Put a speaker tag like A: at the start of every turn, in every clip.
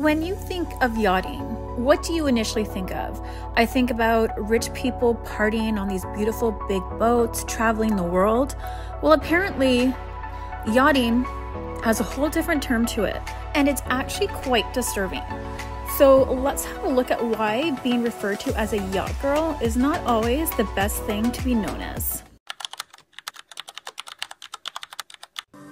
A: When you think of yachting, what do you initially think of? I think about rich people partying on these beautiful big boats, traveling the world. Well, apparently, yachting has a whole different term to it, and it's actually quite disturbing. So let's have a look at why being referred to as a yacht girl is not always the best thing to be known as.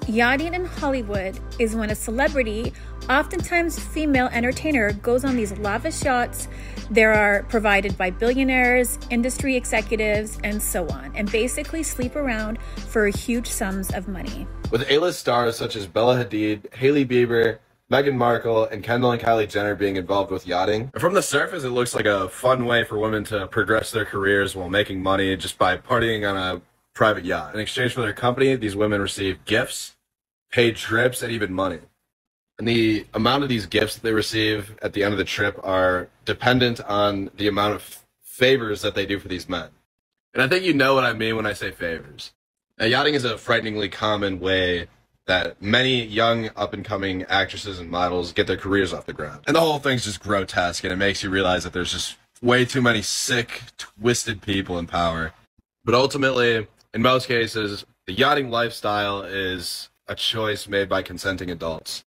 A: Yachting in Hollywood is when a celebrity, oftentimes female entertainer, goes on these lavish yachts. They are provided by billionaires, industry executives, and so on, and basically sleep around for huge sums of money.
B: With A-list stars such as Bella Hadid, Hailey Bieber, Meghan Markle, and Kendall and Kylie Jenner being involved with yachting. From the surface, it looks like a fun way for women to progress their careers while making money just by partying on a private yacht. In exchange for their company, these women receive gifts, paid trips, and even money. And the amount of these gifts that they receive at the end of the trip are dependent on the amount of favors that they do for these men. And I think you know what I mean when I say favors. Now, yachting is a frighteningly common way that many young up-and-coming actresses and models get their careers off the ground. And the whole thing's just grotesque, and it makes you realize that there's just way too many sick, twisted people in power. But ultimately, in most cases, the yachting lifestyle is a choice made by consenting adults.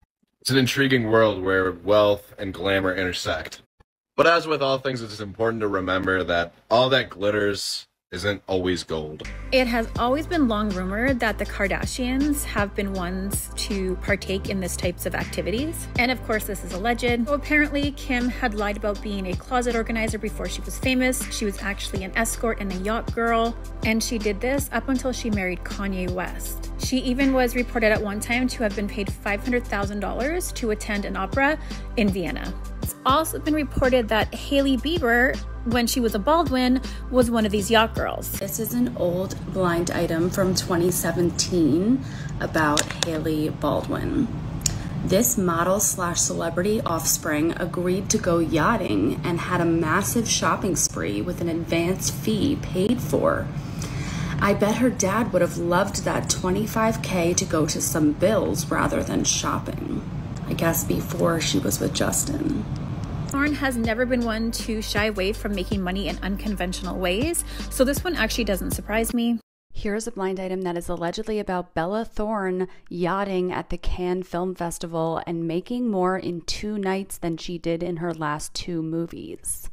B: It's an intriguing world where wealth and glamour intersect. But as with all things, it's important to remember that all that glitters isn't always gold.
A: It has always been long rumored that the Kardashians have been ones to partake in this types of activities. And of course, this is alleged. So apparently, Kim had lied about being a closet organizer before she was famous. She was actually an escort and a yacht girl. And she did this up until she married Kanye West. She even was reported at one time to have been paid $500,000 to attend an opera in Vienna. It's also been reported that Hailey Bieber, when she was a Baldwin, was one of these yacht girls.
C: This is an old blind item from 2017 about Hailey Baldwin. This model slash celebrity offspring agreed to go yachting and had a massive shopping spree with an advance fee paid for. I bet her dad would have loved that $25K to go to some bills rather than shopping. I guess before she was with Justin.
A: Thorne has never been one to shy away from making money in unconventional ways, so this one actually doesn't surprise me.
C: Here's a blind item that is allegedly about Bella Thorne yachting at the Cannes Film Festival and making more in 2 nights than she did in her last 2 movies.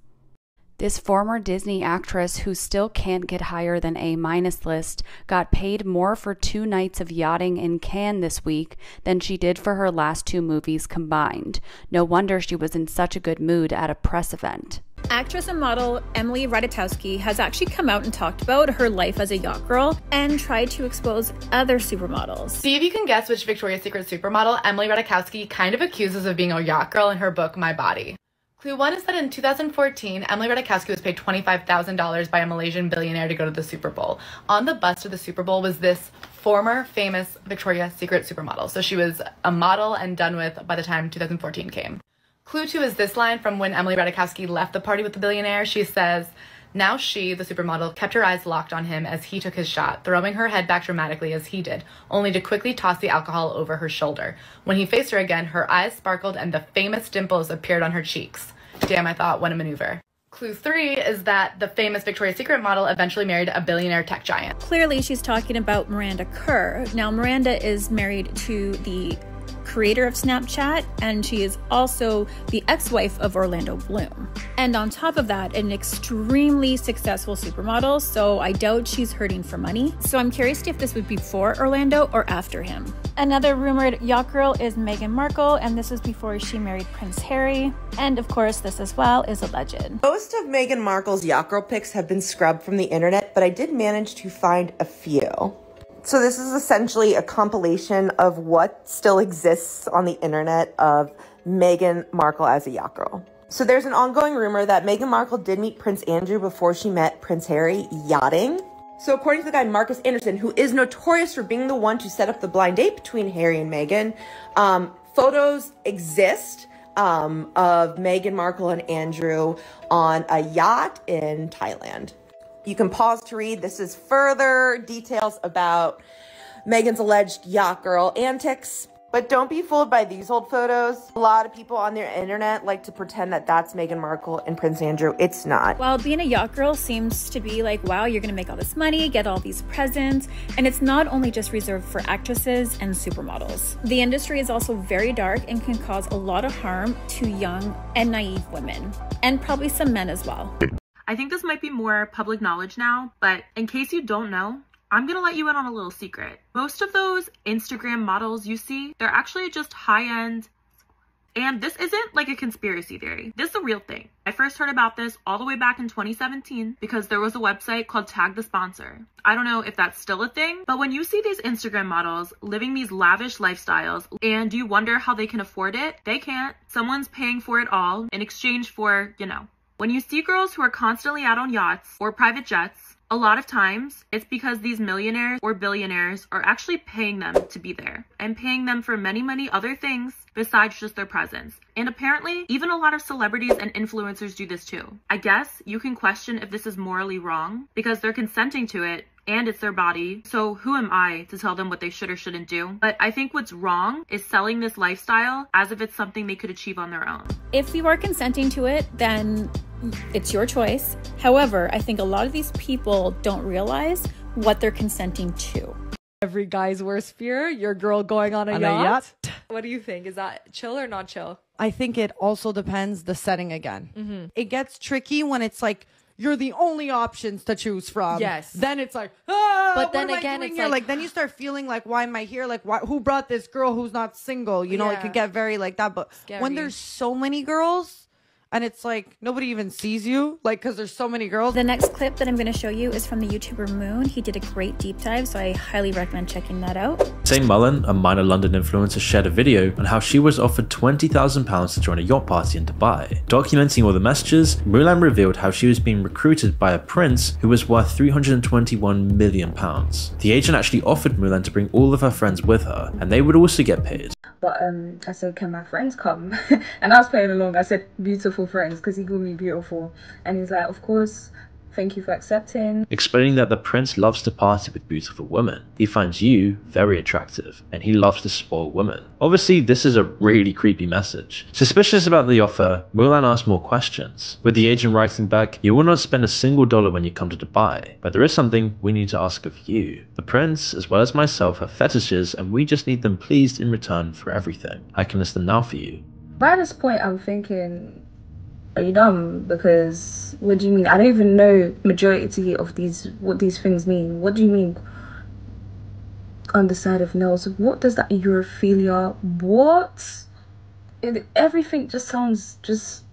C: This former Disney actress, who still can't get higher than A- list, got paid more for 2 nights of yachting in Cannes this week than she did for her last 2 movies combined. No wonder she was in such a good mood at a press event.
A: Actress and model Emily Ratajkowski has actually come out and talked about her life as a yacht girl and tried to expose other supermodels.
D: See if you can guess which Victoria's Secret supermodel Emily Ratajkowski kind of accuses of being a yacht girl in her book, My Body. Clue 1 is that in 2014, Emily Ratajkowski was paid $25,000 by a Malaysian billionaire to go to the Super Bowl. On the bus to the Super Bowl was this former famous Victoria's Secret supermodel. So she was a model and done with by the time 2014 came. Clue 2 is this line from when Emily Ratajkowski left the party with the billionaire. She says, "Now she, the supermodel, kept her eyes locked on him as he took his shot, throwing her head back dramatically as he did, only to quickly toss the alcohol over her shoulder. When he faced her again, her eyes sparkled and the famous dimples appeared on her cheeks. Damn, I thought, what a maneuver." Clue 3 is that the famous Victoria's Secret model eventually married a billionaire tech giant.
A: Clearly, she's talking about Miranda Kerr. Now, Miranda is married to the creator of Snapchat, and she is also the ex-wife of Orlando Bloom. And on top of that, an extremely successful supermodel, so I doubt she's hurting for money. So I'm curious if this would be before Orlando or after him. Another rumored yacht girl is Meghan Markle, and this is before she married Prince Harry. And of course, this as well is alleged.
E: Most of Meghan Markle's yacht girl pics have been scrubbed from the internet, but I did manage to find a few. So this is essentially a compilation of what still exists on the internet of Meghan Markle as a yacht girl. So there's an ongoing rumor that Meghan Markle did meet Prince Andrew before she met Prince Harry yachting. So according to the guy Marcus Anderson, who is notorious for being the one to set up the blind date between Harry and Meghan, photos exist of Meghan Markle and Andrew on a yacht in Thailand. You can pause to read. This is further details about Meghan's alleged yacht girl antics. But don't be fooled by these old photos. A lot of people on their internet like to pretend that that's Meghan Markle and Prince Andrew. It's not.
A: While being a yacht girl seems to be like, wow, you're gonna make all this money, get all these presents, and it's not only just reserved for actresses and supermodels. The industry is also very dark and can cause a lot of harm to young and naive women, and probably some men as well.
F: I think this might be more public knowledge now, but in case you don't know, I'm gonna let you in on a little secret. Most of those Instagram models you see, they're actually just high-end. And this isn't like a conspiracy theory. This is a real thing. I first heard about this all the way back in 2017 because there was a website called Tag the Sponsor. I don't know if that's still a thing, but when you see these Instagram models living these lavish lifestyles and you wonder how they can afford it, they can't. Someone's paying for it all in exchange for, you know. When you see girls who are constantly out on yachts or private jets, a lot of times, it's because these millionaires or billionaires are actually paying them to be there and paying them for many, many other things besides just their presence. And apparently, even a lot of celebrities and influencers do this too. I guess you can question if this is morally wrong because they're consenting to it and it's their body. So who am I to tell them what they should or shouldn't do? But I think what's wrong is selling this lifestyle as if it's something they could achieve on their own.
A: If you are consenting to it, then it's your choice. However, I think a lot of these people don't realize what they're consenting to.
G: Every guy's worst fear, your girl going on a yacht. What do you think? Is that chill or not chill?
H: I think it also depends the setting again. It gets tricky when it's like you're the only options to choose from.
G: Yes.
H: Then it's like, ah,
G: but then
H: what
G: again,
H: it's
G: like,
H: like then you start feeling like, why am I here? Like, who brought this girl who's not single? You know, it could get very like that. But
G: scary.
H: When there's so many girls, and it's like nobody even sees you, like, because there's so many girls.
A: The next clip that I'm going to show you is from the YouTuber Moon. He did a great deep dive, so I highly recommend checking that out.
I: St. Mullen, a minor London influencer, shared a video on how she was offered £20,000 to join a yacht party in Dubai. Documenting all the messages, Mulan revealed how she was being recruited by a prince who was worth £321 million. The agent actually offered Mulan to bring all of her friends with her, and they would also get paid.
J: But I said, can my friends come? And I was playing along. I said, beautiful friends, because he called me beautiful. And he's like, of course, thank you for accepting.
I: Explaining that the prince loves to party with beautiful women. He finds you very attractive, and he loves to spoil women. Obviously, this is a really creepy message. Suspicious about the offer, Mulan asked more questions, with the agent writing back, "You will not spend a single dollar when you come to Dubai, but there is something we need to ask of you. The prince, as well as myself, have fetishes, and we just need them pleased in return for everything. I can list them now for you."
J: By this point, I'm thinking, are you dumb? Because what do you mean? I don't even know majority of what these things mean. What do you mean on the side of nails? What does that urophilia? What? Everything just sounds just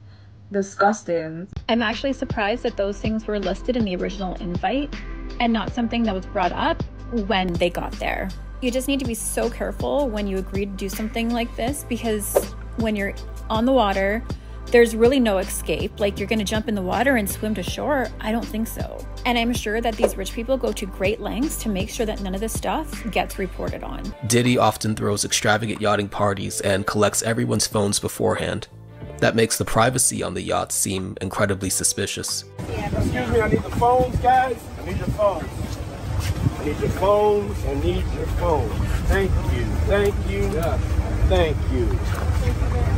J: disgusting.
A: I'm actually surprised that those things were listed in the original invite and not something that was brought up when they got there. You just need to be so careful when you agree to do something like this, because when you're on the water, there's really no escape. Like, you're gonna jump in the water and swim to shore? I don't think so. And I'm sure that these rich people go to great lengths to make sure that none of this stuff gets reported on.
K: Diddy often throws extravagant yachting parties and collects everyone's phones beforehand. That makes the privacy on the yacht seem incredibly suspicious.
L: Excuse me, I need the phones, guys. I need your phones. I need your phones. I need your phones. Thank you. Thank you. Thank you.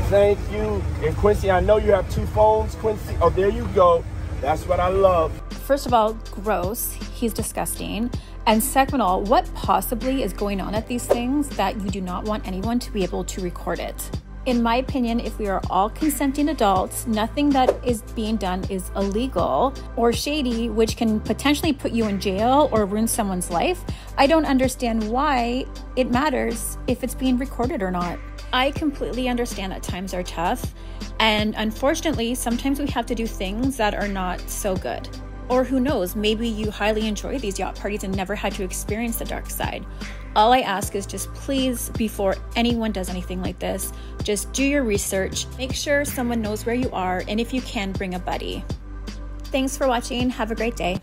L: Thank you. And Quincy, I know you have 2 phones, Quincy. Oh, there you go. That's what I love.
A: First of all, gross. He's disgusting. And second of all, what possibly is going on at these things that you do not want anyone to be able to record it? In my opinion, if we are all consenting adults, nothing that is being done is illegal or shady, which can potentially put you in jail or ruin someone's life. I don't understand why it matters if it's being recorded or not. I completely understand that times are tough, and unfortunately, sometimes we have to do things that are not so good. Or who knows, maybe you highly enjoy these yacht parties and never had to experience the dark side. All I ask is just please, before anyone does anything like this, just do your research, make sure someone knows where you are, and if you can, bring a buddy. Thanks for watching. Have a great day.